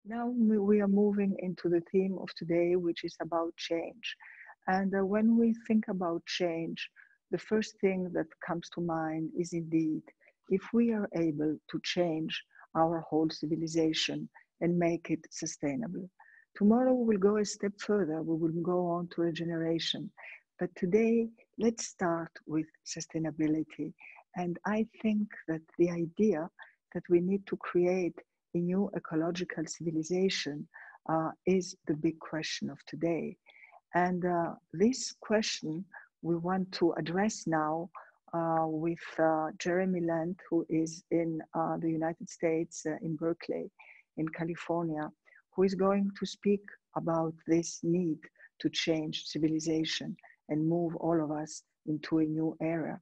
Now we are moving into the theme of today, which is about change. And when we think about change, the first thing that comes to mind is indeed if we are able to change our whole civilization and make it sustainable. Tomorrow we will go a step further, we will go on to regeneration. But today, let's start with sustainability. And I think that the idea that we need to create a new ecological civilization is the big question of today. And this question we want to address now with Jeremy Lent, who is in the United States, in Berkeley, in California, who is going to speak about this need to change civilization and move all of us into a new era.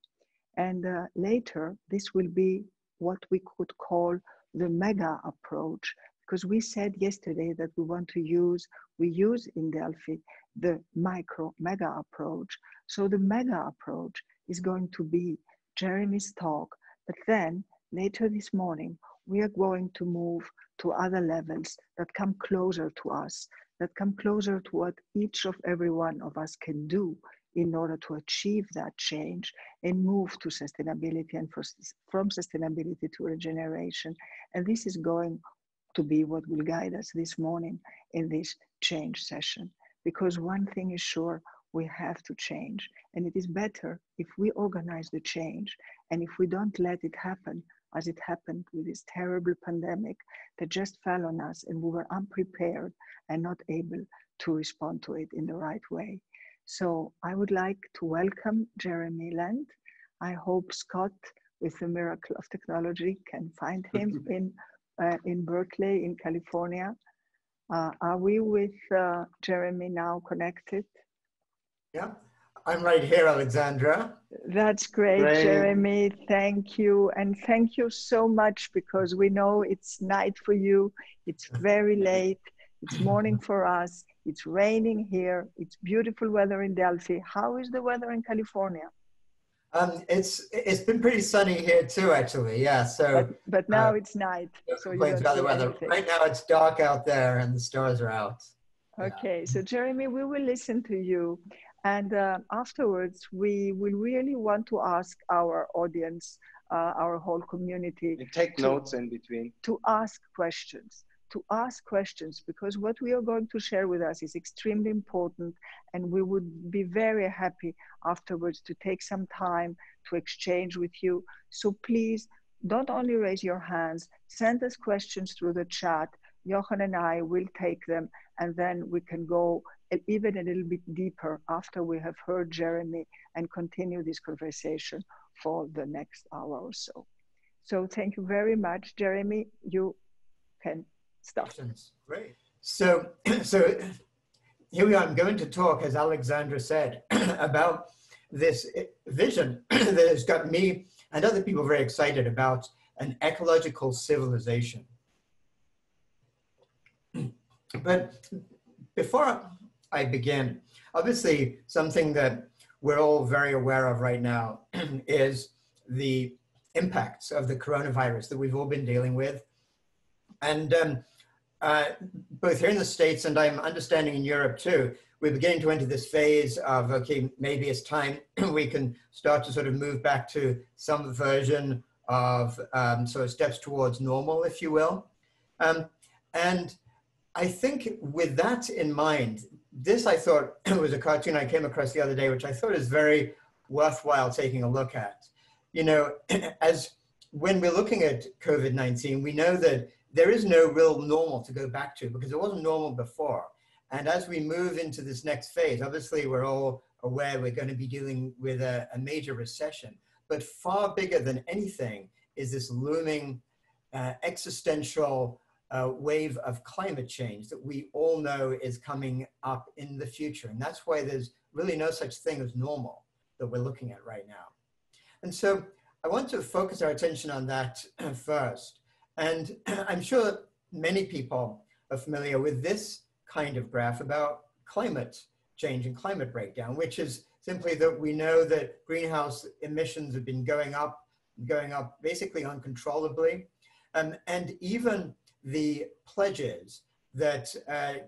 And later, this will be what we could call the mega approach, because we said yesterday that we use in Delphi the micro mega approach. So the mega approach is going to be Jeremy's talk, but then later this morning, we are going to move to other levels that come closer to us, that come closer to what each of every one of us can do in order to achieve that change and move to sustainability and from sustainability to regeneration. And this is going to be what will guide us this morning in this change session. Because one thing is sure, we have to change. And it is better if we organize the change and if we don't let it happen as it happened with this terrible pandemic that just fell on us and we were unprepared and not able to respond to it in the right way. So I would like to welcome Jeremy Lent. I hope Scott, with the miracle of technology, can find him in Berkeley, in California. Are we with Jeremy now connected? Yeah, I'm right here, Alexandra. That's great, Jeremy. Thank you. And thank you so much, because we know it's night for you. It's very late. It's morning for us. It's raining here. It's beautiful weather in Delphi. How is the weather in California? It's been pretty sunny here too, actually. Yeah. So, but now it's night. So you don't about the weather. anything. Right now it's dark out there and the stars are out. Okay. Yeah. So Jeremy, we will listen to you, and afterwards we will really want to ask our audience, our whole community, you take notes in between, to ask questions. Because what we are going to share with us is extremely important, and we would be very happy afterwards to take some time to exchange with you. So please don't only raise your hands, send us questions through the chat. Jochen and I will take them, and then we can go even a little bit deeper after we have heard Jeremy and continue this conversation for the next hour or so. So thank you very much, Jeremy. You can start. Great. So here we are. I'm going to talk, as Alexandra said, about this vision that has got me and other people very excited about an ecological civilization. But before I begin, obviously something that we're all very aware of right now is the impacts of the coronavirus that we've all been dealing with. And both here in the States and I'm understanding in Europe too, we're beginning to enter this phase of, okay, maybe it's time we can start to sort of move back to some version of sort of steps towards normal, if you will. And I think with that in mind, this I thought was a cartoon I came across the other day, which I thought is very worthwhile taking a look at. You know, as when we're looking at COVID-19, we know that there is no real normal to go back to because it wasn't normal before. And as we move into this next phase, obviously we're all aware we're going to be dealing with a major recession, but far bigger than anything is this looming existential wave of climate change that we all know is coming up in the future. And that's why there's really no such thing as normal that we're looking at right now. And so I want to focus our attention on that first. And I'm sure many people are familiar with this kind of graph about climate change and climate breakdown, which is simply that we know that greenhouse emissions have been going up basically uncontrollably. And even the pledges that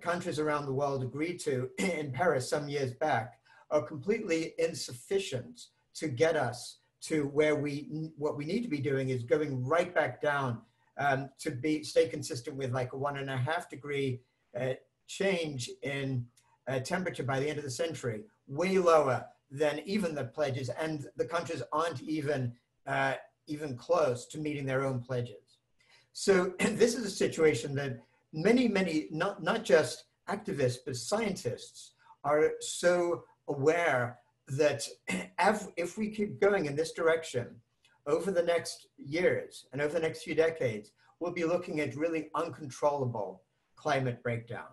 countries around the world agreed to in Paris some years back are completely insufficient to get us to where what we need to be doing is going right back down to stay consistent with like a 1.5 degree change in temperature by the end of the century, way lower than even the pledges, and the countries aren't even close to meeting their own pledges. So this is a situation that many, not just activists, but scientists are so aware that if we keep going in this direction over the next years and over the next few decades, we'll be looking at really uncontrollable climate breakdown.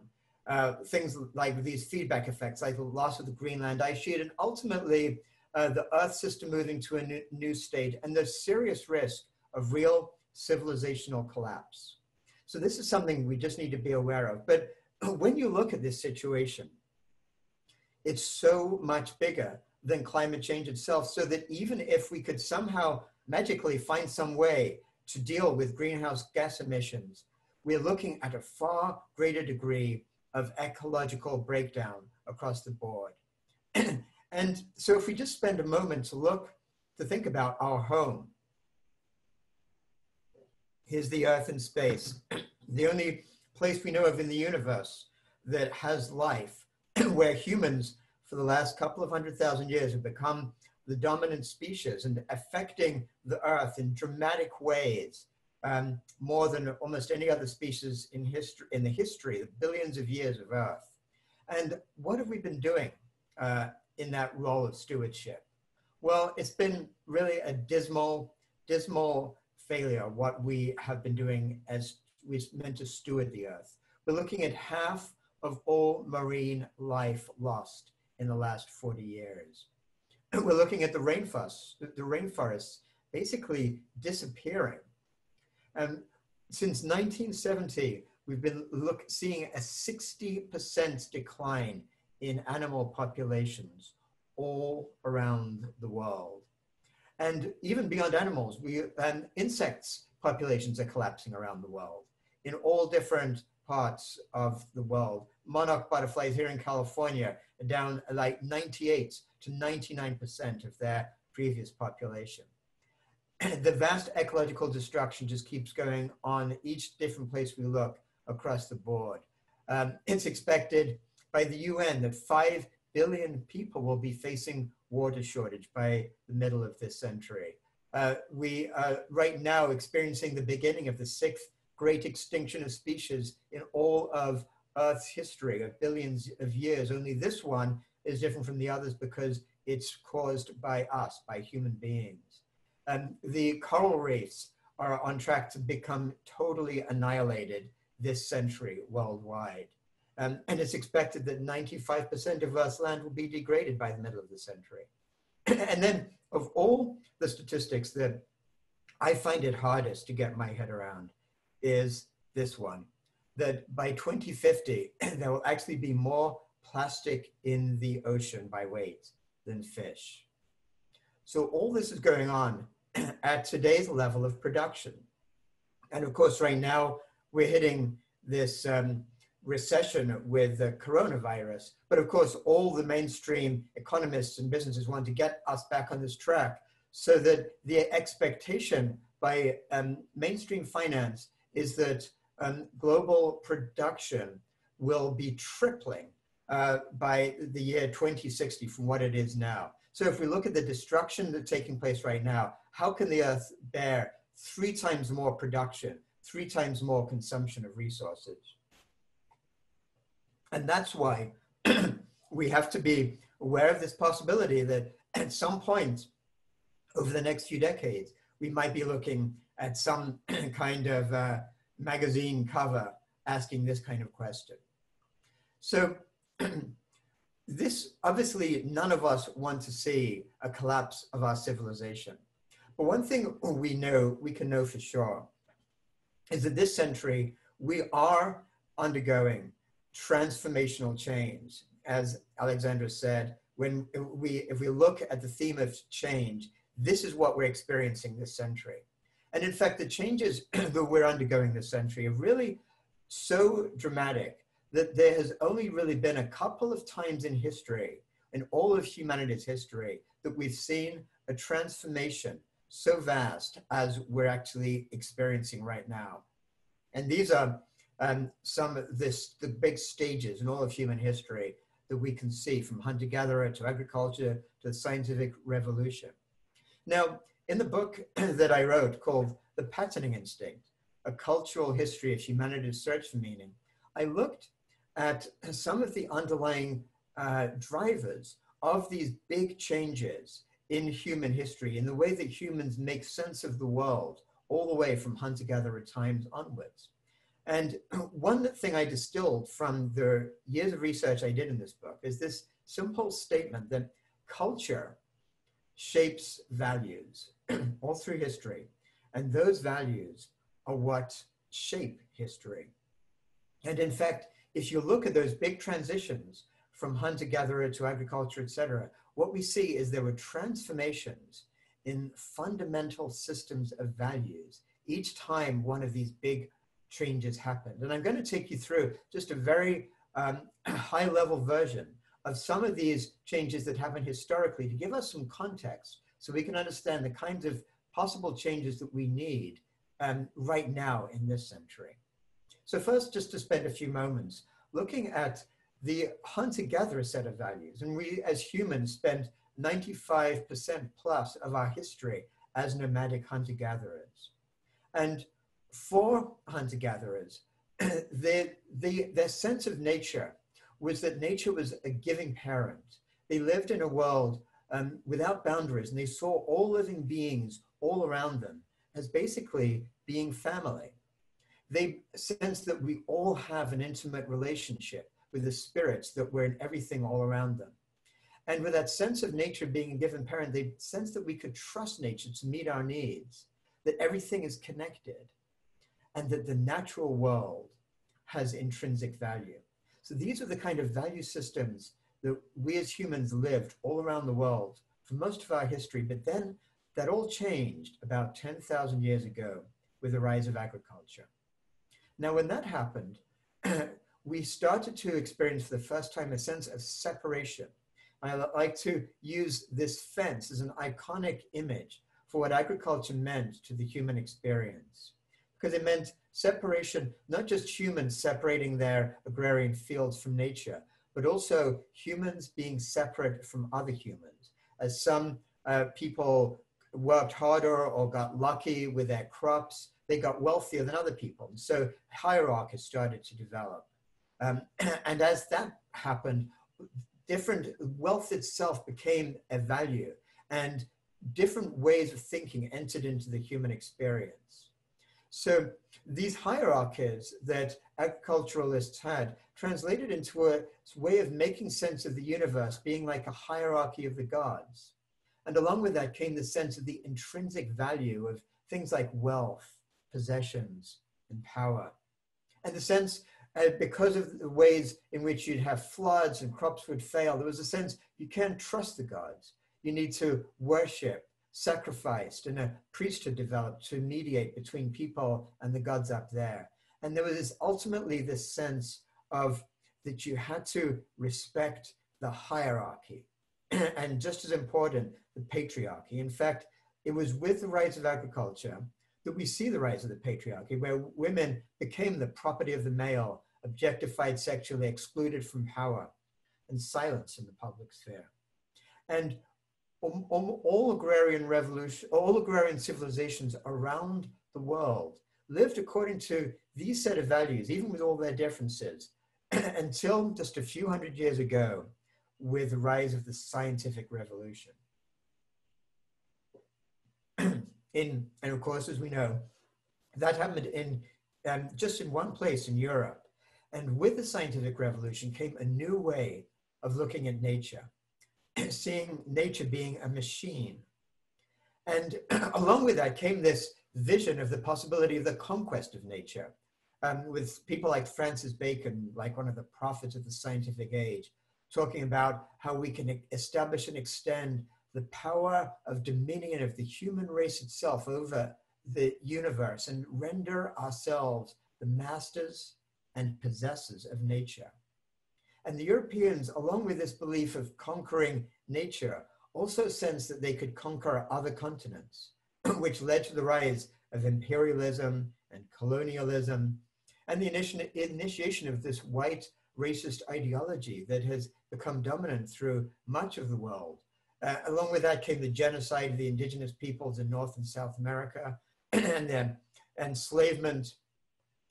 Things like these feedback effects, like the loss of the Greenland ice sheet, and ultimately the Earth system moving to a new state, and the serious risk of real civilizational collapse. So this is something we just need to be aware of. But when you look at this situation, it's so much bigger than climate change itself, so that even if we could somehow magically find some way to deal with greenhouse gas emissions, we're looking at a far greater degree of ecological breakdown across the board. And so if we just spend a moment to think about our home. Here's the Earth in space, the only place we know of in the universe that has life, where humans for the last couple of 100,000 years have become the dominant species and affecting the Earth in dramatic ways, more than almost any other species in the history, the billions of years of Earth. And what have we been doing in that role of stewardship? Well, it's been really a dismal failure, what we have been doing as we're meant to steward the Earth. We're looking at half of all marine life lost in the last 40 years. We're looking at the rainforests basically disappearing. Since 1970, we've been seeing a 60% decline in animal populations all around the world. And even beyond animals, insects populations are collapsing around the world in all different parts of the world. Monarch butterflies here in California are down like 98 to 99% of their previous population. The vast ecological destruction just keeps going on each different place we look across the board. It's expected by the UN that 5 billion people will be facing water shortage by the middle of this century. We are right now experiencing the beginning of the 6th great extinction of species in all of Earth's history of billions of years. Only this one is different from the others because it's caused by us, by human beings. The coral reefs are on track to become totally annihilated this century worldwide. And it's expected that 95% of Earth's land will be degraded by the middle of the century. And then of all the statistics that I find it hardest to get my head around is this one, that by 2050, there will actually be more plastic in the ocean by weight than fish. So all this is going on at today's level of production. And of course, right now, we're hitting this recession with the coronavirus. But of course, all the mainstream economists and businesses want to get us back on this track so that the expectation by mainstream finance is that global production will be tripling by the year 2060 from what it is now. So if we look at the destruction that's taking place right now, how can the Earth bear 3 times more production, 3 times more consumption of resources? And that's why we have to be aware of this possibility that at some point over the next few decades, we might be looking at some kind of magazine cover asking this kind of question. So this, obviously, none of us want to see a collapse of our civilization. But one thing we can know for sure is that this century, we are undergoing transformational change. As Alexandra said, if we look at the theme of change, this is what we're experiencing this century. And in fact, the changes that we're undergoing this century have really so dramatic that there has only really been a couple of times in history, in all of humanity's history, that we've seen a transformation so vast as we're actually experiencing right now. And these are some of the big stages in all of human history that we can see, from hunter-gatherer to agriculture to the scientific revolution. Now, in the book that I wrote called The Patterning Instinct, A Cultural History of Humanity's Search for Meaning, I looked at some of the underlying drivers of these big changes in human history, in the way that humans make sense of the world, all the way from hunter-gatherer times onwards. And one thing I distilled from the years of research I did in this book is this simple statement that culture shapes values all through history, and those values are what shape history. And in fact, if you look at those big transitions from hunter-gatherer to agriculture, etc., what we see is there were transformations in fundamental systems of values each time one of these big changes happened. And I'm going to take you through just a very high-level version of some of these changes that happened historically to give us some context so we can understand the kinds of possible changes that we need right now in this century. So first, just to spend a few moments looking at the hunter-gatherer set of values. And we as humans spend 95% plus of our history as nomadic hunter-gatherers. And for hunter-gatherers, their sense of nature was that nature was a giving parent. They lived in a world without boundaries, and they saw all living beings all around them as basically being family. They sensed that we all have an intimate relationship with the spirits that were in everything all around them. And with that sense of nature being a given parent, they sensed that we could trust nature to meet our needs, that everything is connected, and that the natural world has intrinsic value. So these are the kind of value systems that we as humans lived all around the world for most of our history, but then that all changed about 10,000 years ago with the rise of agriculture. Now, when that happened, we started to experience for the first time a sense of separation. I like to use this fence as an iconic image for what agriculture meant to the human experience, because it meant separation, not just humans separating their agrarian fields from nature, but also humans being separate from other humans. As some people worked harder or got lucky with their crops, they got wealthier than other people. And so hierarchies started to develop. And as that happened, different wealth itself became a value, and different ways of thinking entered into the human experience. So these hierarchies that agriculturalists had translated into a way of making sense of the universe being like a hierarchy of the gods. And along with that came the sense of the intrinsic value of things like wealth, possessions, and power. And the sense, because of the ways in which you'd have floods and crops would fail, there was a sense you can't trust the gods. You need to worship, sacrificed, and a priesthood developed to mediate between people and the gods up there. And there was ultimately this sense of that you had to respect the hierarchy, and just as important, the patriarchy. In fact, it was with the rise of agriculture that we see the rise of the patriarchy, where women became the property of the male, objectified sexually, excluded from power, and silenced in the public sphere. And all agrarian civilizations around the world lived according to these set of values, even with all their differences, until just a few hundred years ago with the rise of the scientific revolution. And of course, as we know, that happened in just in one place in Europe. And with the scientific revolution came a new way of looking at nature, seeing nature being a machine. And along with that came this vision of the possibility of the conquest of nature, with people like Francis Bacon, like one of the prophets of the scientific age, talking about how we can establish and extend the power of dominion of the human race itself over the universe and render ourselves the masters and possessors of nature. And the Europeans, along with this belief of conquering nature, also sensed that they could conquer other continents, which led to the rise of imperialism and colonialism, and the initiation of this white racist ideology that has become dominant through much of the world. Along with that came the genocide of the indigenous peoples in North and South America, and then enslavement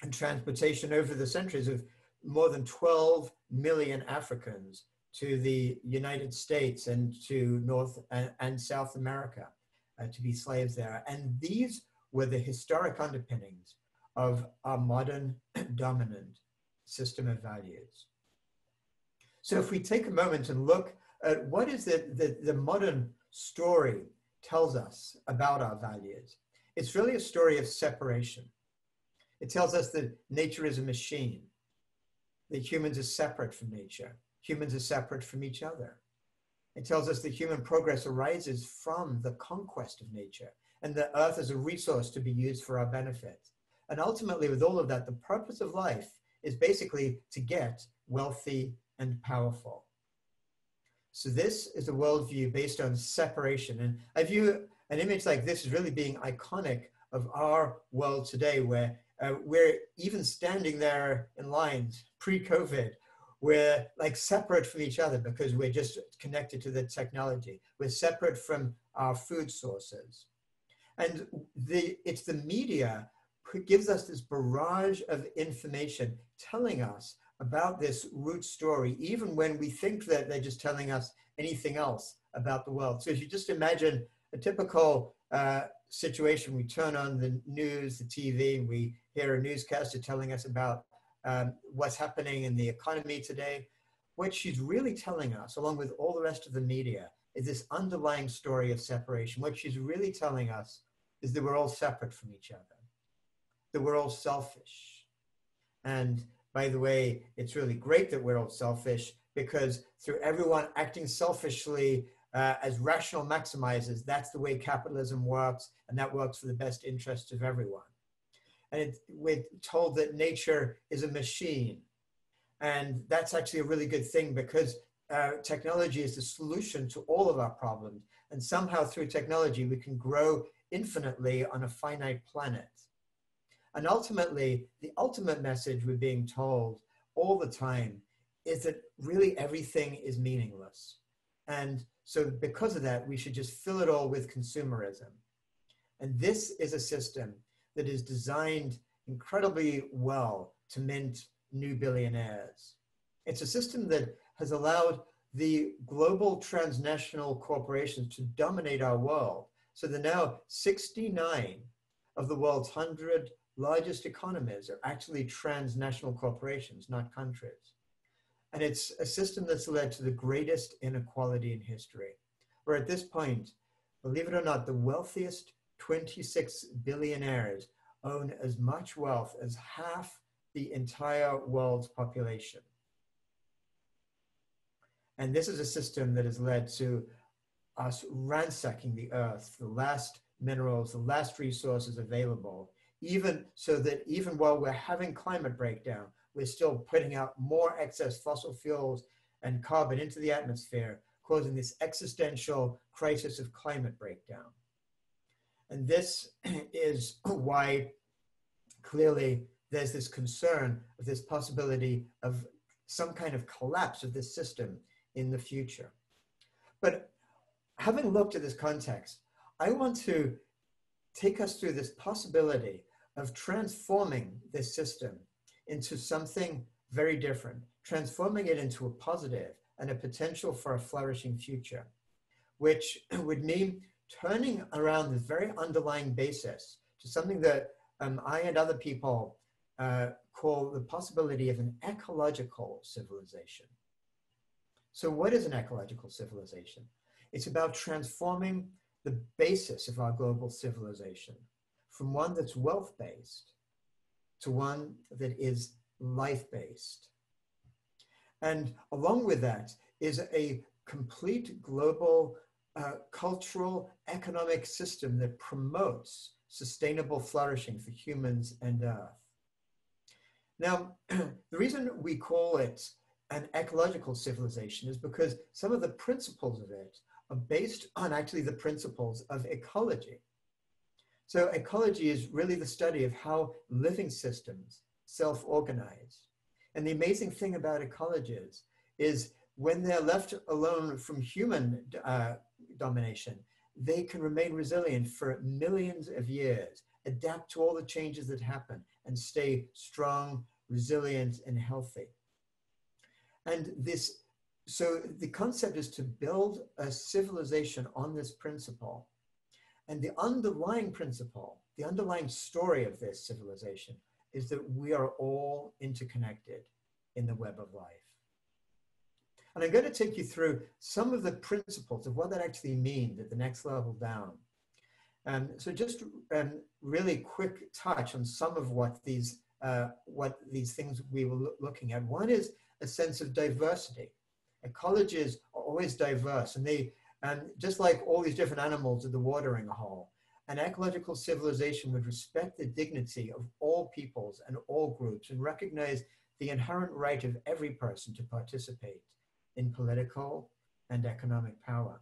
and transportation over the centuries of more than 12 million Africans to the United States and to North and South America to be slaves there. And these were the historic underpinnings of our modern dominant system of values. So if we take a moment and look at what is the modern story tells us about our values, it's really a story of separation. It tells us that nature is a machine, that humans are separate from nature. Humans are separate from each other. It tells us that human progress arises from the conquest of nature and that earth is a resource to be used for our benefit. And ultimately, with all of that, the purpose of life is basically to get wealthy and powerful. So this is a worldview based on separation. And I view an image like this as really being iconic of our world today, where we're even standing there in lines pre-COVID. We're like separate from each other because we're just connected to the technology. We're separate from our food sources. And it's the media who gives us this barrage of information telling us about this root story, even when we think that they're just telling us anything else about the world. So if you just imagine a typical situation, we turn on the news, the TV, we hear a newscaster telling us about what's happening in the economy today. What she's really telling us, along with all the rest of the media, is this underlying story of separation. What she's really telling us is that we're all separate from each other, that we're all selfish. And by the way, it's really great that we're all selfish, because through everyone acting selfishly as rational maximizers, that's the way capitalism works, and that works for the best interests of everyone. And we're told that nature is a machine. And that's actually a really good thing, because technology is the solution to all of our problems. And somehow through technology, we can grow infinitely on a finite planet. And ultimately, the ultimate message we're being told all the time is that really everything is meaningless. And so because of that, we should just fill it all with consumerism. And this is a system that is designed incredibly well to mint new billionaires. It's a system that has allowed the global transnational corporations to dominate our world. So that now 69 of the world's 100 largest economies are actually transnational corporations, not countries. And it's a system that's led to the greatest inequality in history, where at this point, believe it or not, the wealthiest 26 billionaires own as much wealth as half the entire world's population. And this is a system that has led to us ransacking the earth, the last minerals, the last resources available, even so that even while we're having climate breakdown, we're still putting out more excess fossil fuels and carbon into the atmosphere, causing this existential crisis of climate breakdown. And this is why clearly there's this concern of this possibility of some kind of collapse of this system in the future. But having looked at this context, I want to take us through this possibility of transforming this system into something very different, transforming it into a positive and a potential for a flourishing future, which would mean turning around this very underlying basis to something that I and other people call the possibility of an ecological civilization. So what is an ecological civilization? It's about transforming the basis of our global civilization from one that's wealth-based to one that is life-based. And along with that is a complete global cultural economic system that promotes sustainable flourishing for humans and Earth. Now, the reason we call it an ecological civilization is because some of the principles of it are based on actually the principles of ecology. So ecology is really the study of how living systems self-organize. And the amazing thing about ecologies is when they're left alone from human domination, they can remain resilient for millions of years, adapt to all the changes that happen, and stay strong, resilient, and healthy. And so the concept is to build a civilization on this principle. And the underlying principle, the underlying story of this civilization is that we are all interconnected in the web of life. And I'm going to take you through some of the principles of what that actually means at the next level down. So just really quick touch on some of what these things we were looking at. One is a sense of diversity. Ecologies are always diverse, and they, just like all these different animals at the watering hole, an ecological civilization would respect the dignity of all peoples and all groups and recognize the inherent right of every person to participate in political and economic power.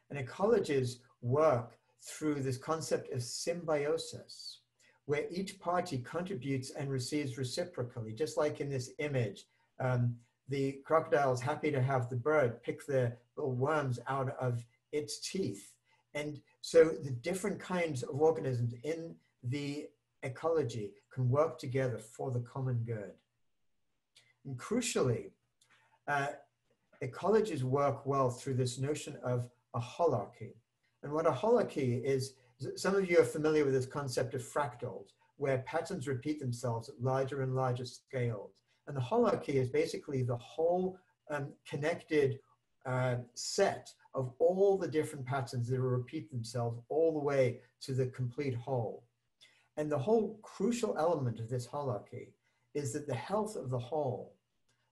And ecologies work through this concept of symbiosis, where each party contributes and receives reciprocally, just like in this image. The crocodile is happy to have the bird pick the little worms out of its teeth. And so the different kinds of organisms in the ecology can work together for the common good. And crucially, ecologies work well through this notion of a holarchy. And what a holarchy is, some of you are familiar with this concept of fractals, where patterns repeat themselves at larger and larger scales. And the holarchy is basically the whole connected set of all the different patterns that repeat themselves all the way to the complete whole. And the whole crucial element of this holarchy is that the health of the whole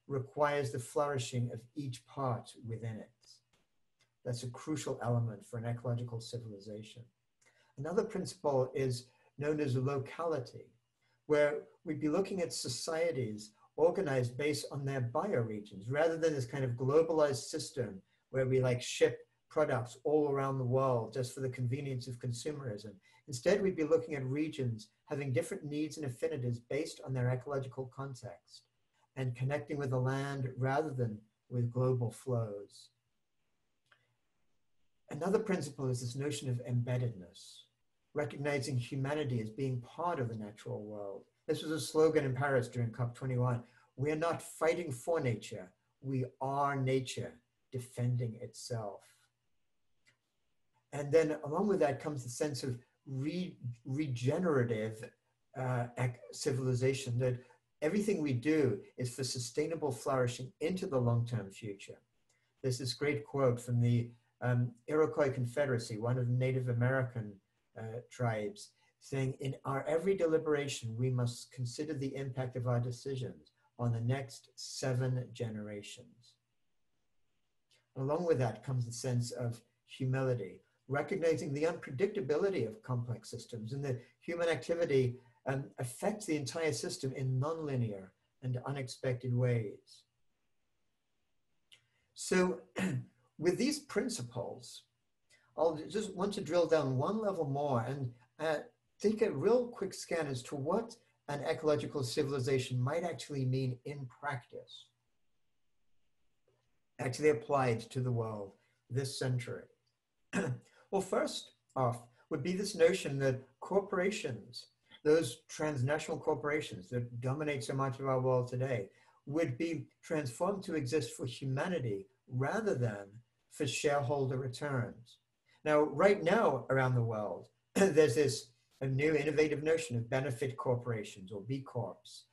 requires the flourishing of each part within it. That's a crucial element for an ecological civilization. Another principle is known as locality, where we'd be looking at societies organized based on their bioregions, rather than this kind of globalized system where we like ship products all around the world just for the convenience of consumerism. Instead, we'd be looking at regions having different needs and affinities based on their ecological context and connecting with the land rather than with global flows. Another principle is this notion of embeddedness, recognizing humanity as being part of the natural world. This was a slogan in Paris during COP21. We're not fighting for nature, we are nature defending itself. And then along with that comes the sense of regenerative civilization, that everything we do is for sustainable flourishing into the long-term future. There's this great quote from the Iroquois Confederacy, one of the Native American tribes, saying, in our every deliberation, we must consider the impact of our decisions on the next 7 generations. Along with that comes the sense of humility, recognizing the unpredictability of complex systems and that human activity affects the entire system in nonlinear and unexpected ways. So with these principles, I'll just want to drill down one level more and take a real quick scan as to what an ecological civilization might actually mean in practice, actually applied to the world this century. Well, first off would be this notion that corporations, those transnational corporations that dominate so much of our world today, would be transformed to exist for humanity rather than for shareholder returns. Now, right now around the world, there's a new innovative notion of benefit corporations or B Corps,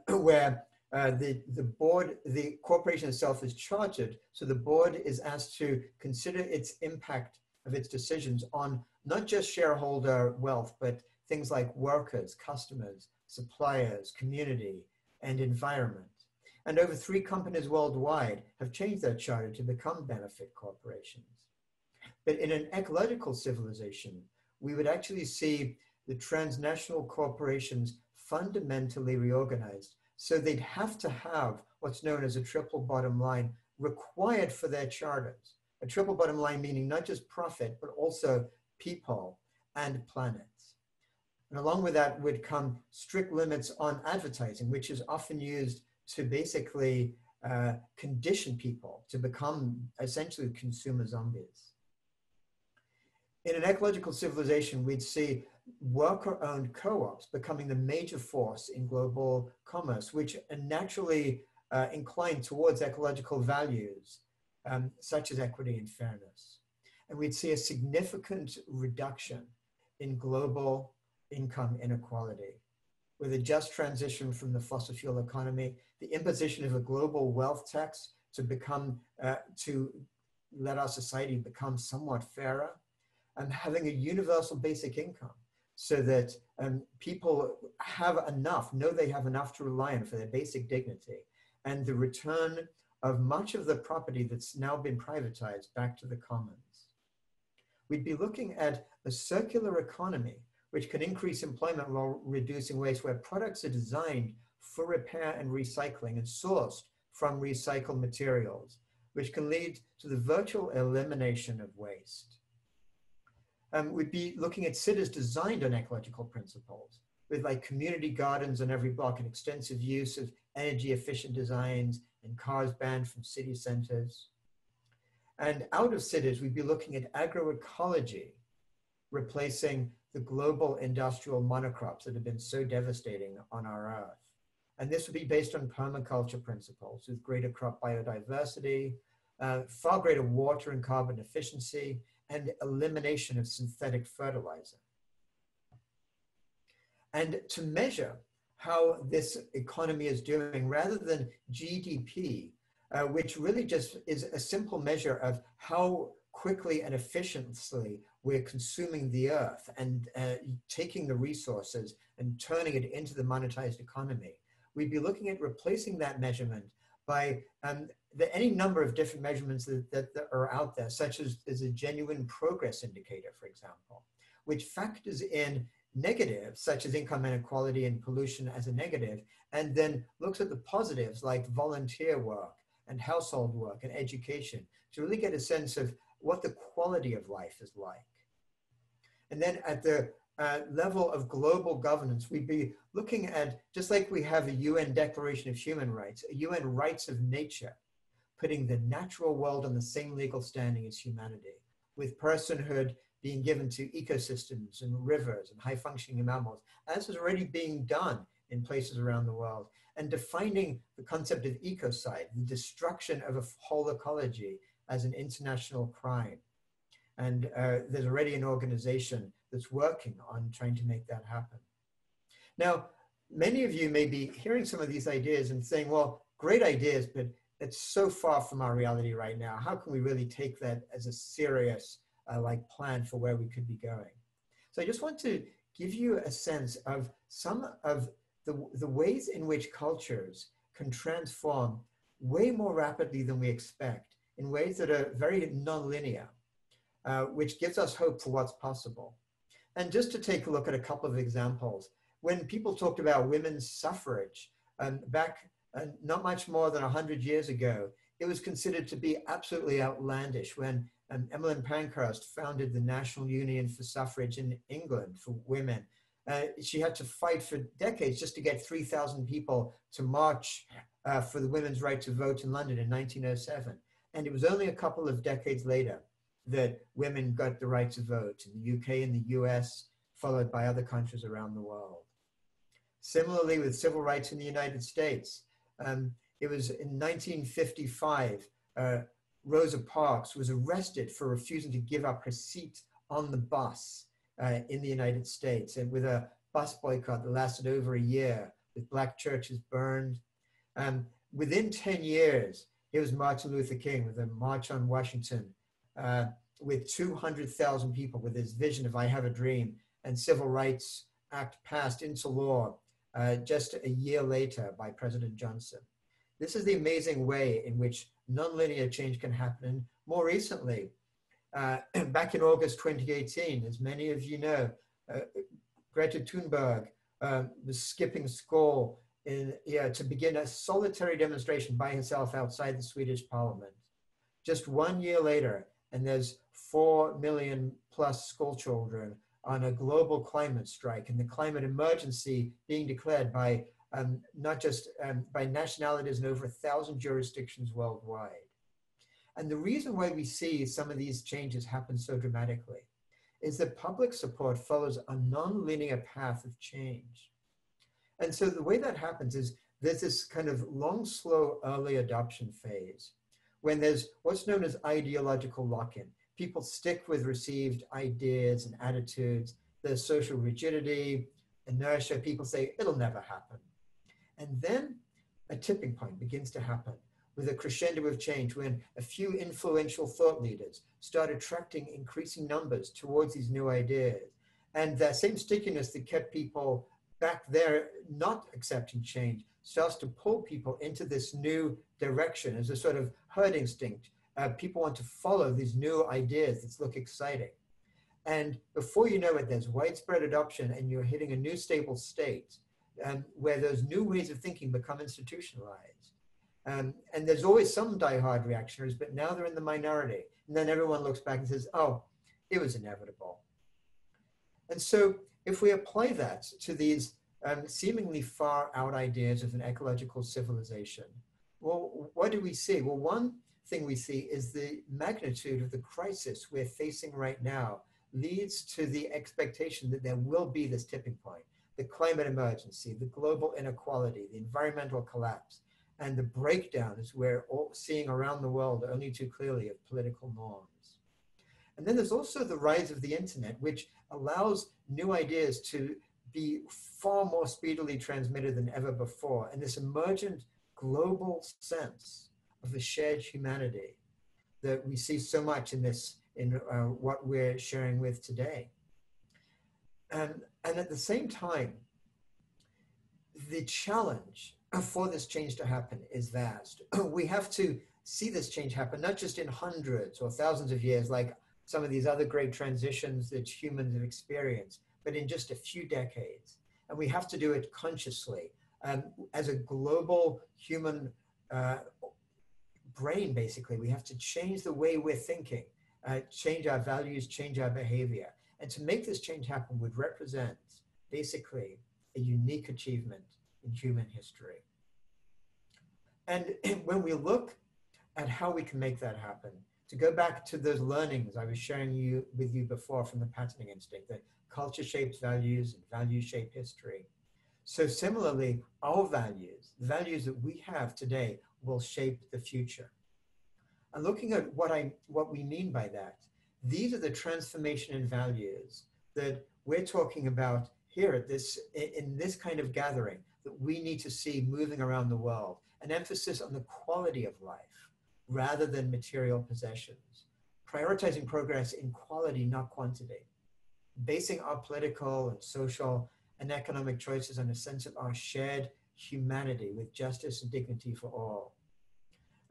where the corporation itself is chartered, so the board is asked to consider its impact of its decisions on not just shareholder wealth, but things like workers, customers, suppliers, community, and environment. And over 3 companies worldwide have changed their charter to become benefit corporations. But in an ecological civilization, we would actually see the transnational corporations fundamentally reorganized. So they'd have to have what's known as a triple bottom line required for their charters. A triple bottom line meaning not just profit, but also people and planets. And along with that would come strict limits on advertising, which is often used to basically condition people to become essentially consumer zombies. In an ecological civilization, we'd see worker-owned co-ops becoming the major force in global commerce, which are naturally inclined towards ecological values, such as equity and fairness. And we'd see a significant reduction in global income inequality, with a just transition from the fossil fuel economy, the imposition of a global wealth tax to become, to let our society become somewhat fairer, and having a universal basic income so that people have enough, know they have enough to rely on for their basic dignity, and the return of much of the property that's now been privatized back to the commons. We'd be looking at a circular economy which can increase employment while reducing waste, where products are designed for repair and recycling and sourced from recycled materials, which can lead to the virtual elimination of waste. We'd be looking at cities designed on ecological principles, with like community gardens on every block and extensive use of energy efficient designs and cars banned from city centers. And out of cities, we'd be looking at agroecology, replacing the global industrial monocrops that have been so devastating on our earth. And this would be based on permaculture principles with greater crop biodiversity, far greater water and carbon efficiency, and elimination of synthetic fertilizer. And to measure how this economy is doing, rather than GDP, which really just is a simple measure of how quickly and efficiently we're consuming the earth and taking the resources and turning it into the monetized economy, we'd be looking at replacing that measurement by any number of different measurements that are out there, such as a genuine progress indicator, for example, which factors in negatives such as income inequality and pollution as a negative, and then looks at the positives like volunteer work and household work and education to really get a sense of what the quality of life is like. And then at the level of global governance, we'd be looking at, just like we have a UN Declaration of Human Rights, a UN Rights of Nature, putting the natural world on the same legal standing as humanity, with personhood being given to ecosystems and rivers and high functioning mammals, as is already being done in places around the world, and defining the concept of ecocide, the destruction of a whole ecology, as an international crime. And there's already an organization that's working on trying to make that happen. Now, many of you may be hearing some of these ideas and saying, well, great ideas, but it's so far from our reality right now. How can we really take that as a serious plan for where we could be going? So I just want to give you a sense of some of the ways in which cultures can transform way more rapidly than we expect, in ways that are very non-linear, which gives us hope for what's possible. And just to take a look at a couple of examples, when people talked about women's suffrage back not much more than 100 years ago, it was considered to be absolutely outlandish when Emmeline Pankhurst founded the National Union for Suffrage in England for women. She had to fight for decades just to get 3,000 people to march for the women's right to vote in London in 1907. And it was only a couple of decades later that women got the right to vote in the UK and the US, followed by other countries around the world. Similarly, with civil rights in the United States, it was in 1955, Rosa Parks was arrested for refusing to give up her seat on the bus in the United States, and with a bus boycott that lasted over a year, with Black churches burned. Within 10 years, it was Martin Luther King with a March on Washington, with 200,000 people, with his vision of I Have a Dream, and Civil Rights Act passed into law just a year later by President Johnson. This is the amazing way in which nonlinear change can happen. And more recently, back in August 2018, as many of you know, Greta Thunberg was skipping school to begin a solitary demonstration by herself outside the Swedish parliament. Just 1 year later, and there's 4 million plus school children on a global climate strike, and the climate emergency being declared by not just by nationalities in over 1,000 jurisdictions worldwide. And the reason why we see some of these changes happen so dramatically is that public support follows a non-linear path of change. And so the way that happens is there's this kind of long, slow, early adoption phase when there's what's known as ideological lock-in. People stick with received ideas and attitudes. There's social rigidity, inertia. People say, it'll never happen. And then a tipping point begins to happen with a crescendo of change when a few influential thought leaders start attracting increasing numbers towards these new ideas. And that same stickiness that kept people back there not accepting change starts to pull people into this new direction as a sort of herd instinct. People want to follow these new ideas that look exciting. And before you know it, there's widespread adoption and you're hitting a new stable state where those new ways of thinking become institutionalized. And there's always some diehard reactionaries, but now they're in the minority. And then everyone looks back and says, oh, it was inevitable. And so if we apply that to these seemingly far out ideas of an ecological civilization, well, what do we see? Well, one thing we see is the magnitude of the crisis we're facing right now leads to the expectation that there will be this tipping point, the climate emergency, the global inequality, the environmental collapse, and the breakdown, as we're all seeing around the world only too clearly, of political norms. And then there's also the rise of the internet, which allows new ideas to be far more speedily transmitted than ever before. And this emergent global sense of the shared humanity that we see so much in what we're sharing with today. And at the same time, the challenge for this change to happen is vast. We have to see this change happen, not just in hundreds or thousands of years, like some of these other great transitions that humans have experienced, but in just a few decades. And we have to do it consciously. As a global human brain, basically, we have to change the way we're thinking, change our values, change our behavior. And to make this change happen would represent basically a unique achievement in human history. And when we look at how we can make that happen, to go back to those learnings I was sharing with you before from the patterning instinct, that culture shapes values and values shape history. So similarly, our values, the values that we have today, will shape the future. And looking at what we mean by that, these are the transformation in values that we're talking about here at in this kind of gathering that we need to see moving around the world, an emphasis on the quality of life rather than material possessions, prioritizing progress in quality, not quantity, basing our political and social and economic choices on a sense of our shared humanity with justice and dignity for all,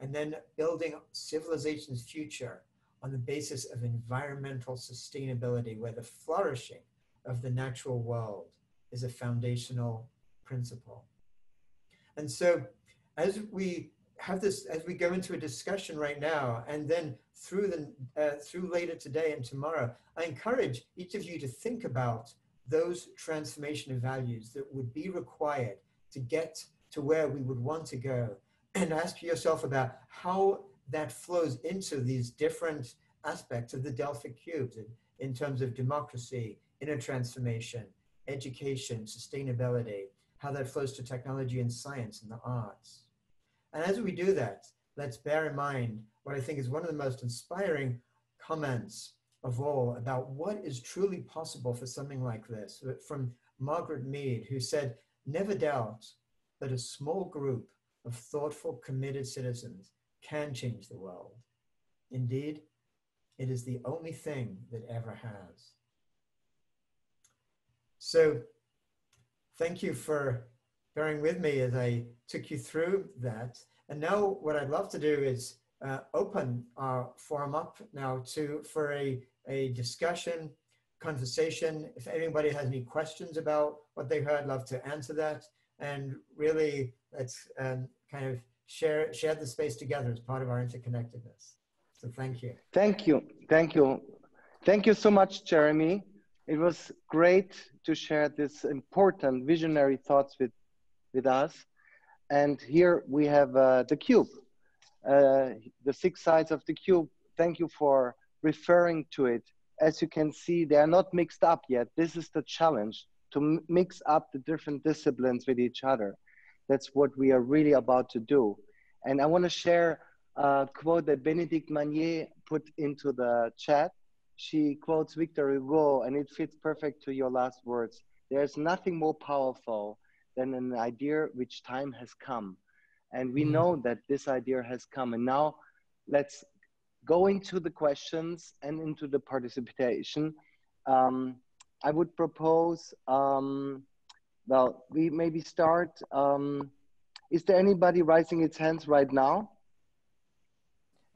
and then building civilization's future on the basis of environmental sustainability, where the flourishing of the natural world is a foundational principle. And so as we have this, as we go into a discussion right now, and then through later today and tomorrow, I encourage each of you to think about those transformation of values that would be required to get to where we would want to go, and ask yourself about how that flows into these different aspects of the Delphic cubes in terms of democracy, inner transformation, education, sustainability, how that flows to technology and science and the arts. And as we do that, let's bear in mind what I think is one of the most inspiring comments of all about what is truly possible for something like this, from Margaret Mead, who said, "Never doubt that a small group of thoughtful, committed citizens can change the world. Indeed, it is the only thing that ever has." So thank you for bearing with me as I took you through that. And now what I'd love to do is open our forum up now for a discussion, conversation. If anybody has any questions about what they heard, I'd love to answer that. And really, let's kind of share the space together as part of our interconnectedness. So thank you. Thank you. Thank you. Thank you so much, Jeremy. It was great to share this important visionary thoughts with us. And here we have the cube, the 6 sides of the cube. Thank you for referring to it. As you can see, they are not mixed up yet. This is the challenge, to mix up the different disciplines with each other. That's what we are really about to do. And I want to share a quote that Bénédicte Magnier put into the chat. She quotes Victor Hugo, and it fits perfect to your last words. There's nothing more powerful than an idea which time has come. And we know that this idea has come. And now let's go into the questions and into the participation. I would propose, well, we maybe start. Is there anybody raising its hands right now?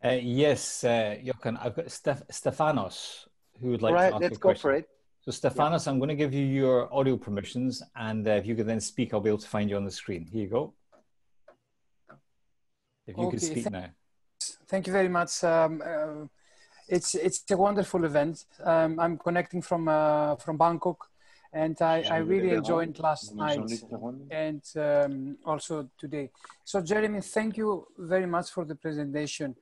Yes, Jochen, I've got Stefanos who would like to ask a question. Let's go for it. So Stefanos, I'm going to give you your audio permissions, and if you could then speak, I'll be able to find you on the screen. Here you go. If you could speak now. Thank you very much. It's a wonderful event. I'm connecting from Bangkok, and I really enjoyed last night and also today. So Jeremy, thank you very much for the presentation.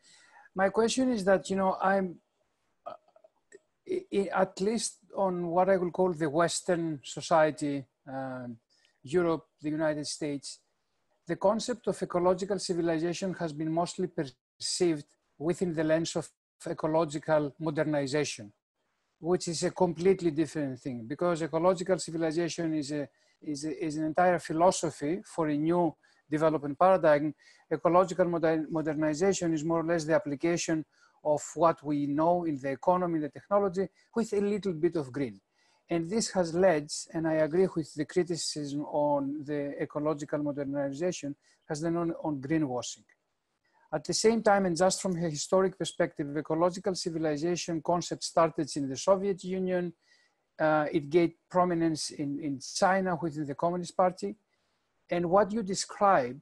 My question is that, you know, I'm at least on what I will call the Western society, Europe, the United States, the concept of ecological civilization has been mostly perceived within the lens of ecological modernization, which is a completely different thing, because ecological civilization is an entire philosophy for a new development paradigm. Ecological modernization is more or less the application of what we know in the economy, the technology, with a little bit of green. And this has led, and I agree with the criticism on the ecological modernization, has led on greenwashing. At the same time, and just from a historic perspective, ecological civilization concept started in the Soviet Union. It gained prominence in China within the Communist Party. And what you described,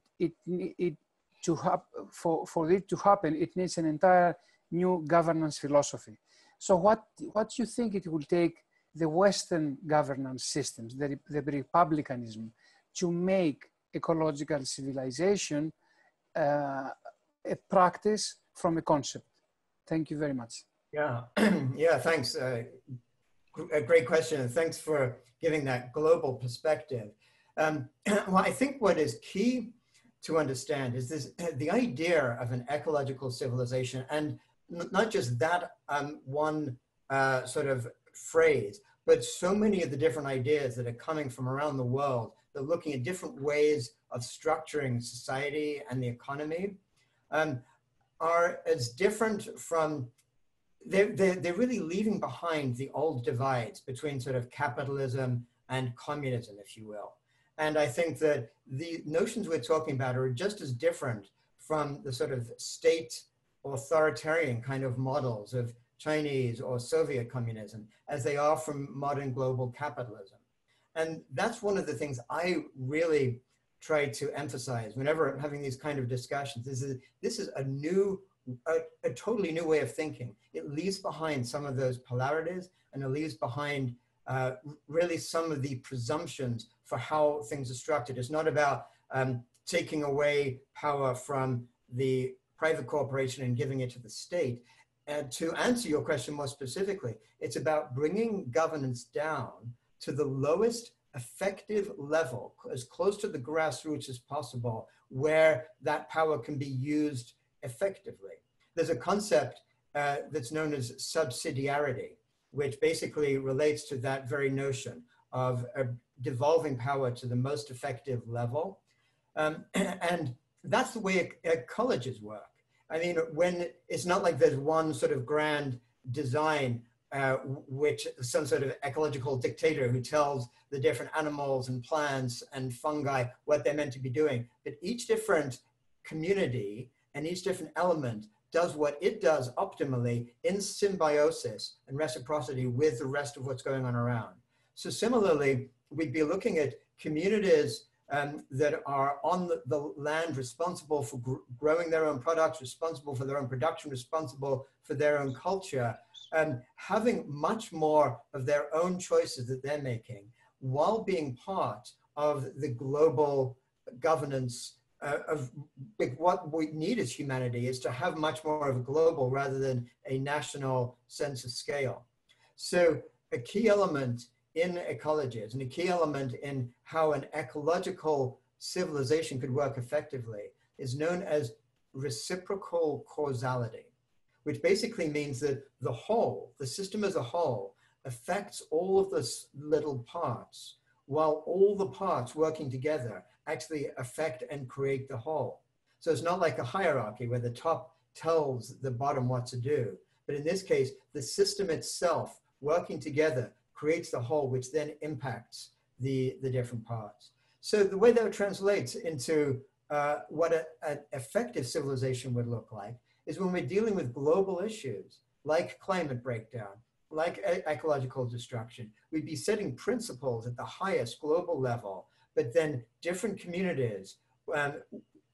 for it to happen, it needs an entire new governance philosophy. So what do you think it will take the Western governance systems, the republicanism, to make ecological civilization a practice from a concept? Thank you very much. Yeah, yeah, thanks. A great question. Thanks for giving that global perspective. Well, I think what is key to understand is the idea of an ecological civilization, and not just that one sort of phrase, but so many of the different ideas that are coming from around the world. They're looking at different ways of structuring society and the economy, are as different from, they're really leaving behind the old divides between sort of capitalism and communism, if you will. And I think that the notions we're talking about are just as different from the sort of state authoritarian kind of models of Chinese or Soviet communism as they are from modern global capitalism. And that's one of the things I really try to emphasize whenever I'm having these kind of discussions. This is a totally new way of thinking. It leaves behind some of those polarities, and it leaves behind really some of the presumptions for how things are structured. It's not about taking away power from the private corporation and giving it to the state. And to answer your question more specifically, it's about bringing governance down to the lowest effective level, as close to the grassroots as possible, where that power can be used effectively. There's a concept that's known as subsidiarity, which basically relates to that very notion of devolving power to the most effective level. And that's the way ecologies work. I mean, when it's not like there's one sort of grand design, which some sort of ecological dictator who tells the different animals and plants and fungi what they're meant to be doing, but each different community and each different element does what it does optimally in symbiosis and reciprocity with the rest of what's going on around. So similarly, we'd be looking at communities that are on the land responsible for growing their own products, responsible for their own production, responsible for their own culture, having much more of their own choices that they're making while being part of the global governance of what we need as humanity is to have much more of a global rather than a national sense of scale. So a key element in ecologies and a key element in how an ecological civilization could work effectively is known as reciprocal causality, which basically means that the whole, the system as a whole, affects all of the little parts, while all the parts working together actually affect and create the whole. So it's not like a hierarchy where the top tells the bottom what to do, but in this case, the system itself working together creates the whole, which then impacts the different parts. So the way that translates into what an effective civilization would look like is when we're dealing with global issues like climate breakdown, like ecological destruction, we'd be setting principles at the highest global level, but then different communities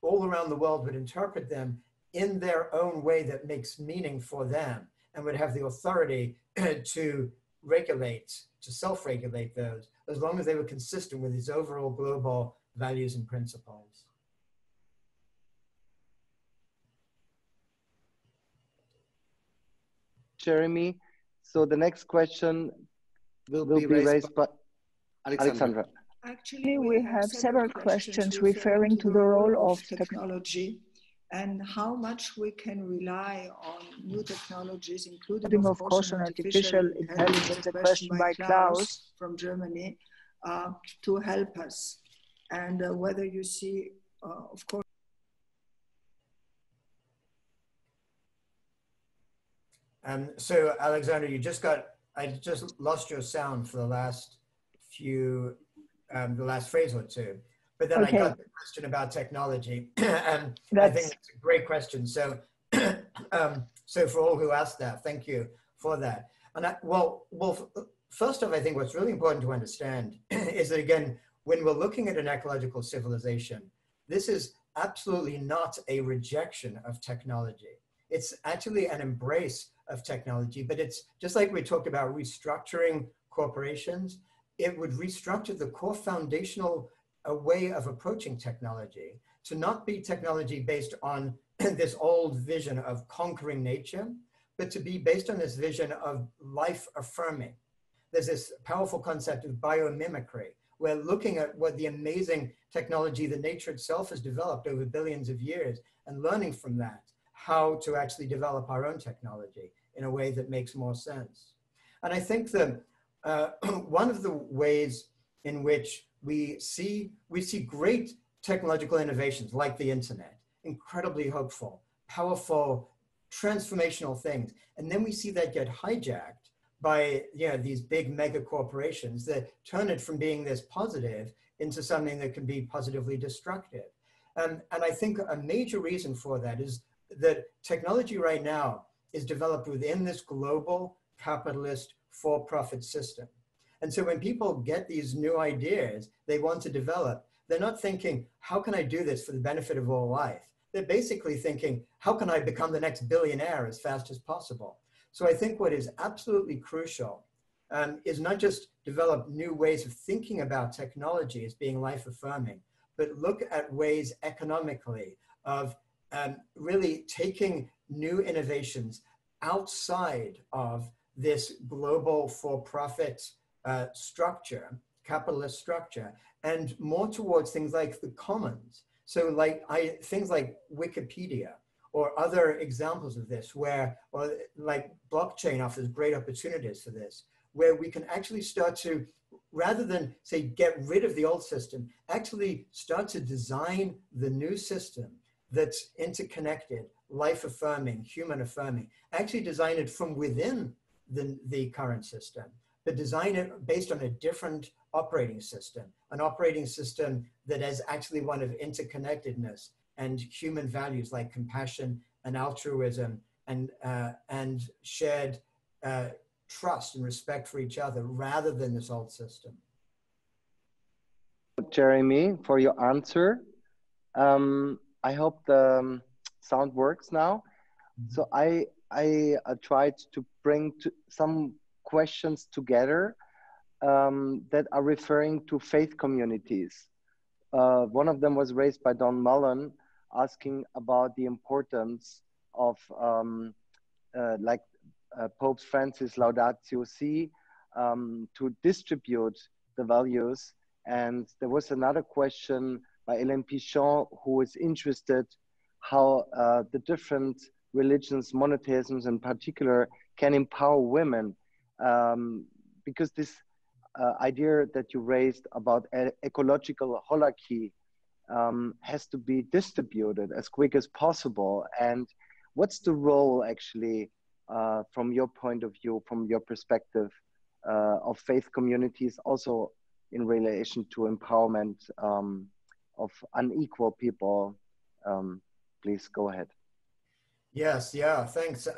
all around the world would interpret them in their own way that makes meaning for them and would have the authority to regulate, to self-regulate those, as long as they were consistent with these overall global values and principles. Jeremy, so the next question will be raised by Alexandra. Actually, we have several questions referring to the role of technology and how much we can rely on new technologies, including, of course, on artificial intelligence, a question by Klaus from Germany, to help us. And whether you see, of course, so Alexander, I just lost your sound for the last few, the last phrase or two, but then I got the question about technology, and I think that's a great question. So, so for all who asked that, thank you for that. And first off, I think what's really important to understand is that, again, when we're looking at an ecological civilization, this is absolutely not a rejection of technology. It's actually an embrace of technology, but it's just like we talked about restructuring corporations. It would restructure the core foundational way of approaching technology to not be technology based on this old vision of conquering nature, but to be based on this vision of life affirming. There's this powerful concept of biomimicry. We're looking at what the amazing technology that nature itself has developed over billions of years and learning from that how to actually develop our own technology in a way that makes more sense. And I think that one of the ways in which we see great technological innovations like the internet, incredibly hopeful, powerful, transformational things. And then we see that get hijacked by these big mega corporations that turn it from being this positive into something that can be positively destructive. And I think a major reason for that is that technology right now is developed within this global capitalist for-profit system. And so when people get these new ideas they want to develop, they're not thinking, how can I do this for the benefit of all life? They're basically thinking, how can I become the next billionaire as fast as possible? So I think what is absolutely crucial is not just develop new ways of thinking about technology as being life-affirming, but look at ways economically of really taking new innovations outside of this global for-profit structure, capitalist structure, and more towards things like the commons. So things like Wikipedia or other examples of this or like blockchain offers great opportunities for this, where we can actually start to, rather than say, get rid of the old system, actually start to design the new system that's interconnected, life-affirming, human-affirming, actually design it from within the current system, but design it based on a different operating system, an operating system that is actually one of interconnectedness and human values like compassion and altruism and shared trust and respect for each other rather than this old system. Jeremy, for your answer. I hope the sound works now. So I tried to bring some questions together that are referring to faith communities. One of them was raised by Don Mullen, asking about the importance of Pope Francis Laudatio Si to distribute the values. And there was another question by Hélène Pichon, who is interested how the different religions, monotheisms in particular, can empower women. Because this idea that you raised about ecological hierarchy has to be distributed as quick as possible. And what's the role actually, from your point of view, from your perspective, of faith communities also in relation to empowerment of unequal people? Please go ahead. Yes, yeah, thanks.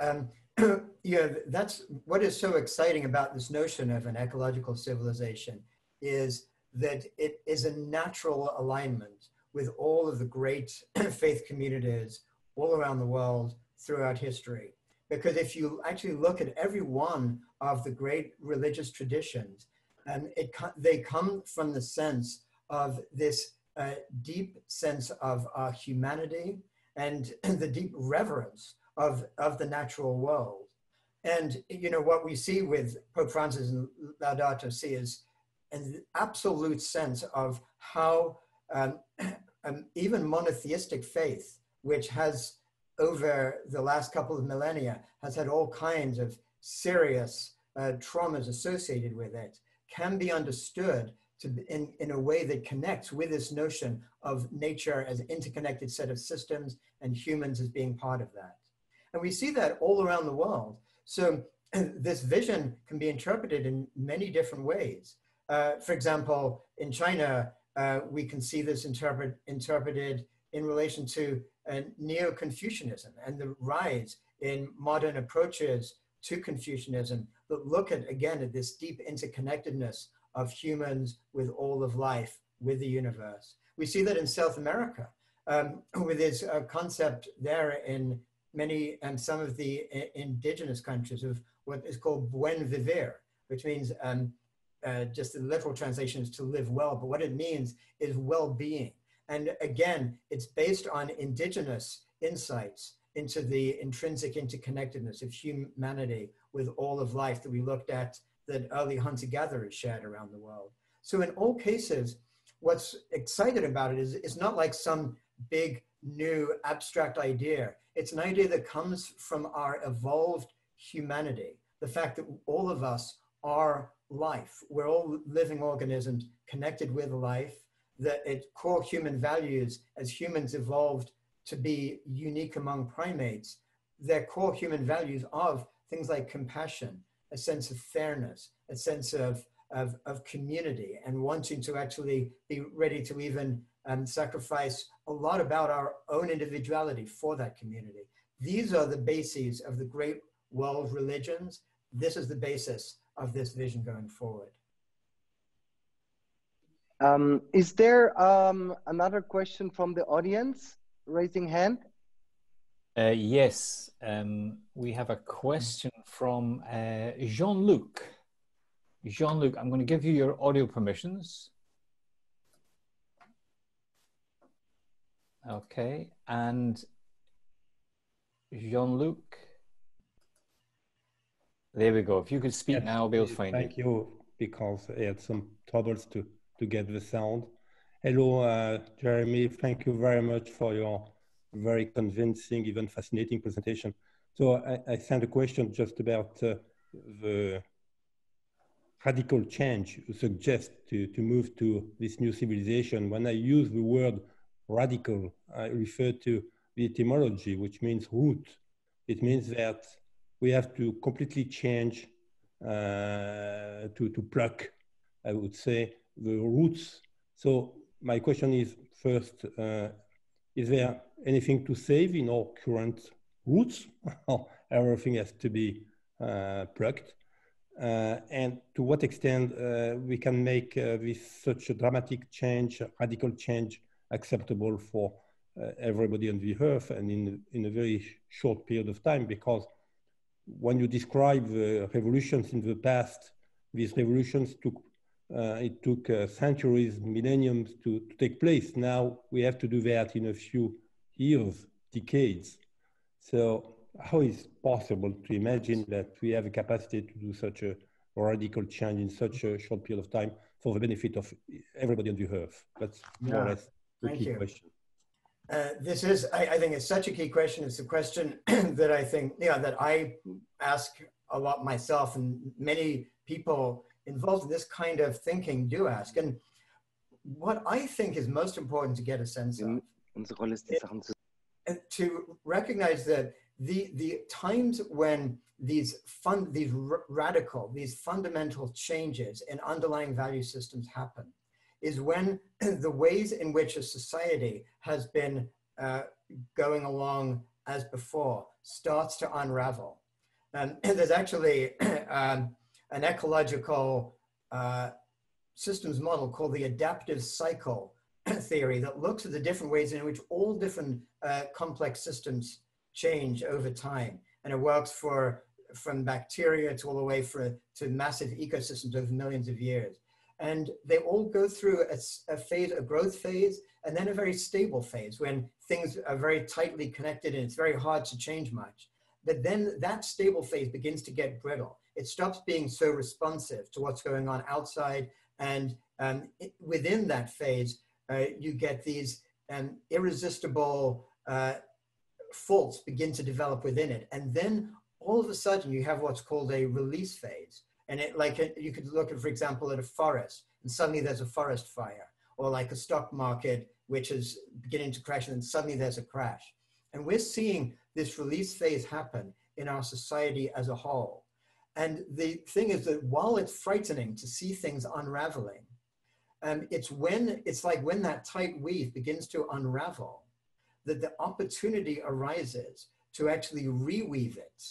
Yeah, that's what is so exciting about this notion of an ecological civilization, is that it is a natural alignment with all of the great faith communities all around the world throughout history. Because if you actually look at every one of the great religious traditions, they come from the sense of this deep sense of humanity and the deep reverence of the natural world. And you know what we see with Pope Francis and Laudato Si is an absolute sense of how even monotheistic faith, which has over the last couple of millennia has had all kinds of serious traumas associated with it, can be understood in a way that connects with this notion of nature as an interconnected set of systems and humans as being part of that. And we see that all around the world. So this vision can be interpreted in many different ways. For example, in China, we can see this interpreted in relation to Neo-Confucianism and the rise in modern approaches to Confucianism that look at, again, at this deep interconnectedness of humans with all of life, with the universe. We see that in South America, with this concept there in many and some of the indigenous countries of what is called buen vivir, which means just the literal translation is to live well, but what it means is well-being. And again, it's based on indigenous insights into the intrinsic interconnectedness of humanity with all of life that we looked at, that early hunter-gatherers shared around the world. So in all cases, what's exciting about it is it's not like some big new abstract idea. It's an idea that comes from our evolved humanity, the fact that all of us are life. We're all living organisms connected with life, that its core human values as humans evolved to be unique among primates, their core human values of things like compassion, a sense of fairness, a sense of community, and wanting to actually be ready to even sacrifice a lot about our own individuality for that community. These are the bases of the great world religions. This is the basis of this vision going forward. Is there another question from the audience? Raising hand? Yes, we have a question from Jean-Luc. Jean-Luc, I'm going to give you your audio permissions. Okay, and Jean-Luc, there we go. If you could speak yes, now, I'll be able to find you. Thank you, because I had some troubles to get the sound. Hello, Jeremy. Thank you very much for your very convincing, even fascinating presentation. So I sent a question just about the radical change you suggest to move to this new civilization. When I use the word radical, I refer to the etymology, which means root. It means that we have to completely change, to pluck, I would say, the roots. So my question is, first, is there anything to save in our current roots. Everything has to be plucked. And to what extent we can make this such a dramatic change, radical change, acceptable for everybody on the earth and in a very short period of time. Because when you describe the revolutions in the past, these revolutions it took centuries, millenniums to take place. Now we have to do that in a few years, decades. So how is it possible to imagine that we have a capacity to do such a radical change in such a short period of time for the benefit of everybody on the earth? That's more or less the key question. This is, I think it's such a key question. It's a question that I think, that I ask a lot myself, and many people involved in this kind of thinking do ask. And what I think is most important to get a sense of to recognize that the times when these fundamental changes in underlying value systems happen is when the ways in which a society has been going along as before starts to unravel. And there's actually an ecological systems model called the adaptive cycle theory that looks at the different ways in which all different complex systems change over time. And it works from bacteria to all the way to massive ecosystems over millions of years. And they all go through a phase, a growth phase, and then a very stable phase when things are very tightly connected and it's very hard to change much. But then that stable phase begins to get brittle. It stops being so responsive to what's going on outside. And within that phase, you get these irresistible faults begin to develop within it. And then all of a sudden you have what's called a release phase. And you could look at, for example, at a forest, and suddenly there's a forest fire, or like a stock market, which is beginning to crash, and then suddenly there's a crash. And we're seeing this release phase happen in our society as a whole. And the thing is that while it's frightening to see things unraveling, it's like when that tight weave begins to unravel, that the opportunity arises to actually reweave it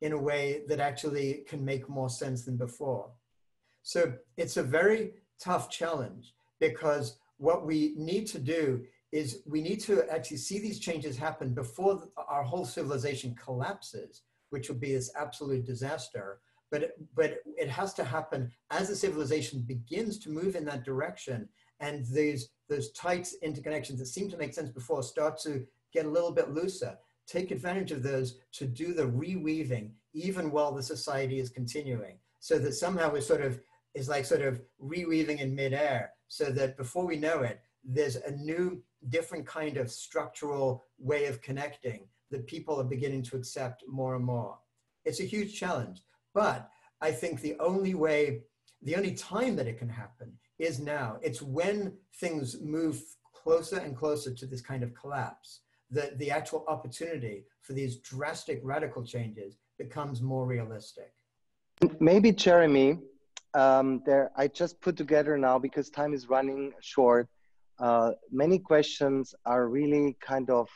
in a way that actually can make more sense than before. So it's a very tough challenge, because what we need to do is we need to actually see these changes happen before our whole civilization collapses, which would be this absolute disaster. But it has to happen as the civilization begins to move in that direction, and those tight interconnections that seem to make sense before start to get a little bit looser. Take advantage of those to do the reweaving, even while the society is continuing, so that somehow we're sort of reweaving in midair, so that before we know it, there's a new, different kind of structural way of connecting that people are beginning to accept more and more. It's a huge challenge, but I think the only time that it can happen is now. It's when things move closer and closer to this kind of collapse that the actual opportunity for these drastic radical changes becomes more realistic. Maybe Jeremy, I just put together now, because time is running short, many questions are really kind of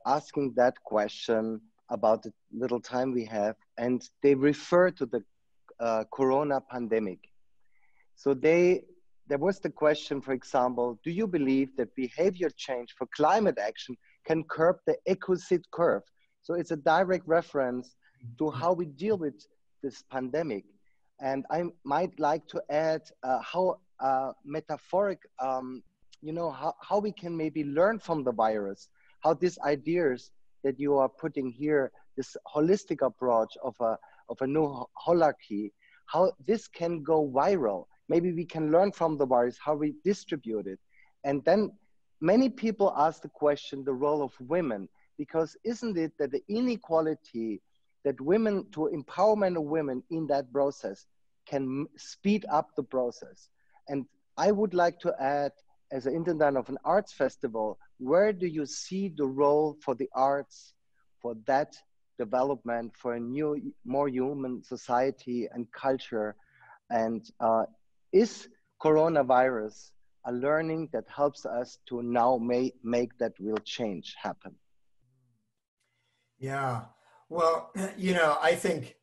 asking that question about the little time we have, and they refer to the corona pandemic. So there was the question, for example, do you believe that behavior change for climate action can curb the ecocid curve? So it's a direct reference to how we deal with this pandemic. And I might like to add how metaphoric, how we can maybe learn from the virus, how these ideas that you are putting here, this holistic approach of a new holarchy, how this can go viral. Maybe we can learn from the virus how we distribute it. And then many people ask the question, the role of women, because isn't it that the inequality that women, to empowerment of women in that process can speed up the process? And I would like to add, as an intendant of an arts festival, where do you see the role for the arts, for that development, for a new, more human society and culture? And is coronavirus a learning that helps us to now make that real change happen? Yeah. Well, you know, I think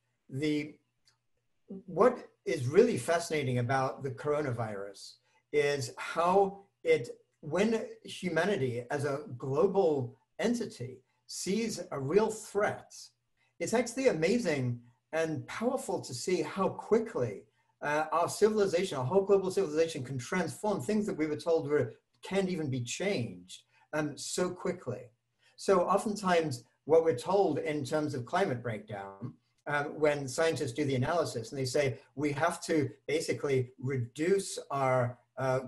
what is really fascinating about the coronavirus is how when humanity as a global entity sees a real threat, it's actually amazing and powerful to see how quickly our civilization, our whole global civilization, can transform things that we were told can't even be changed so quickly. So oftentimes what we're told in terms of climate breakdown, when scientists do the analysis and they say, we have to basically reduce our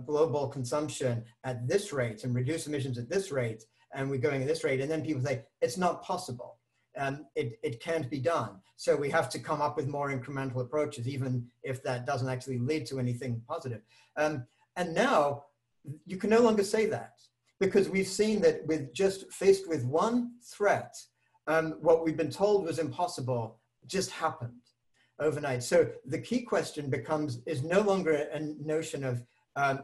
global consumption at this rate and reduce emissions at this rate, and we're going at this rate, and then people say, it's not possible. It can't be done. So we have to come up with more incremental approaches, even if that doesn't actually lead to anything positive. And now you can no longer say that, because we've seen that with just faced with one threat, what we've been told was impossible just happened overnight. So the key question is no longer a notion of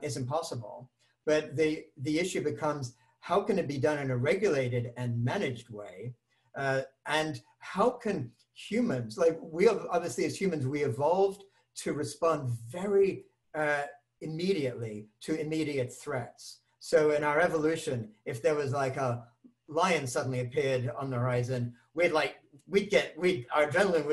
it's impossible, but the issue becomes, how can it be done in a regulated and managed way? And how can humans, like we obviously as humans, we evolved to respond very immediately to immediate threats. So in our evolution, if there was like a lion suddenly appeared on the horizon, our adrenaline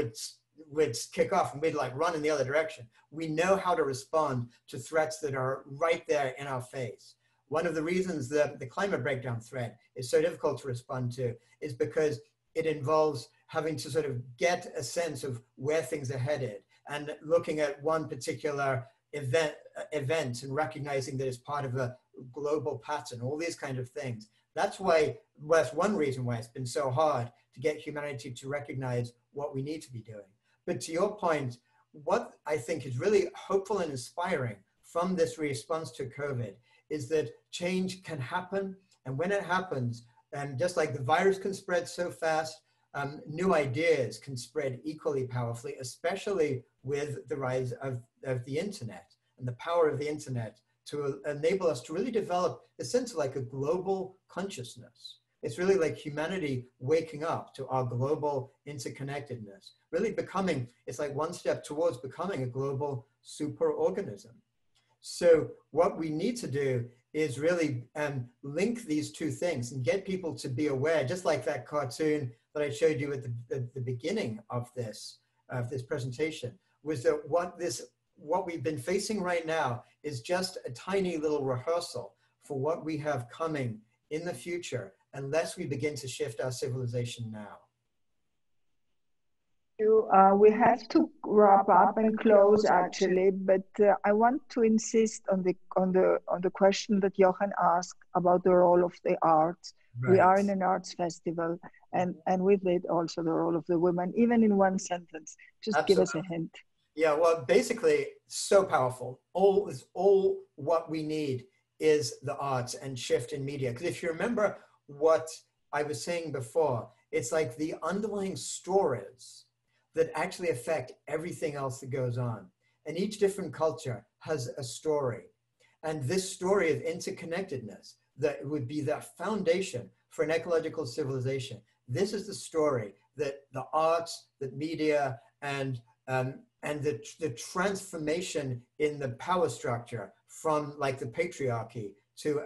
would kick off and we'd like run in the other direction. We know how to respond to threats that are right there in our face. One of the reasons that the climate breakdown threat is so difficult to respond to is because it involves having to sort of get a sense of where things are headed and looking at one particular event and recognizing that it's part of a global pattern, all these kind of things. That's one reason why it's been so hard to get humanity to recognize what we need to be doing. But to your point, what I think is really hopeful and inspiring from this response to COVID is that change can happen. And when it happens, and just like the virus can spread so fast, new ideas can spread equally powerfully, especially with the rise of the internet and the power of the internet to enable us to really develop a sense of like a global consciousness. It's really like humanity waking up to our global interconnectedness, really it's like one step towards becoming a global superorganism. So what we need to do is really link these two things and get people to be aware, just like that cartoon that I showed you at the beginning of this presentation, was that what we've been facing right now is just a tiny little rehearsal for what we have coming in the future, unless we begin to shift our civilization now. We have to wrap up and close actually, but I want to insist on the question that Johan asked about the role of the arts. Right. We are in an arts festival, and with it also the role of the women, even in one sentence. Just Absolutely. Give us a hint. Yeah, well, basically, so powerful. All what we need is the arts and shift in media. Because if you remember what I was saying before, it's like the underlying stories that actually affect everything else that goes on. And each different culture has a story. And this story of interconnectedness that would be the foundation for an ecological civilization. This is the story that the arts, the media, and the transformation in the power structure from like the patriarchy to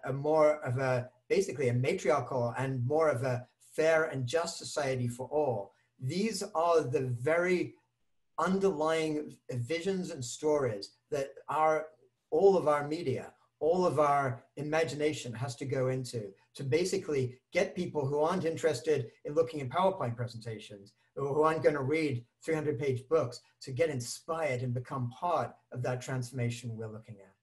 a more of basically a matriarchal and more of a fair and just society for all. These are the very underlying visions and stories that all of our media, all of our imagination has to go into to basically get people who aren't interested in looking at PowerPoint presentations or who aren't going to read 300-page books to get inspired and become part of that transformation we're looking at.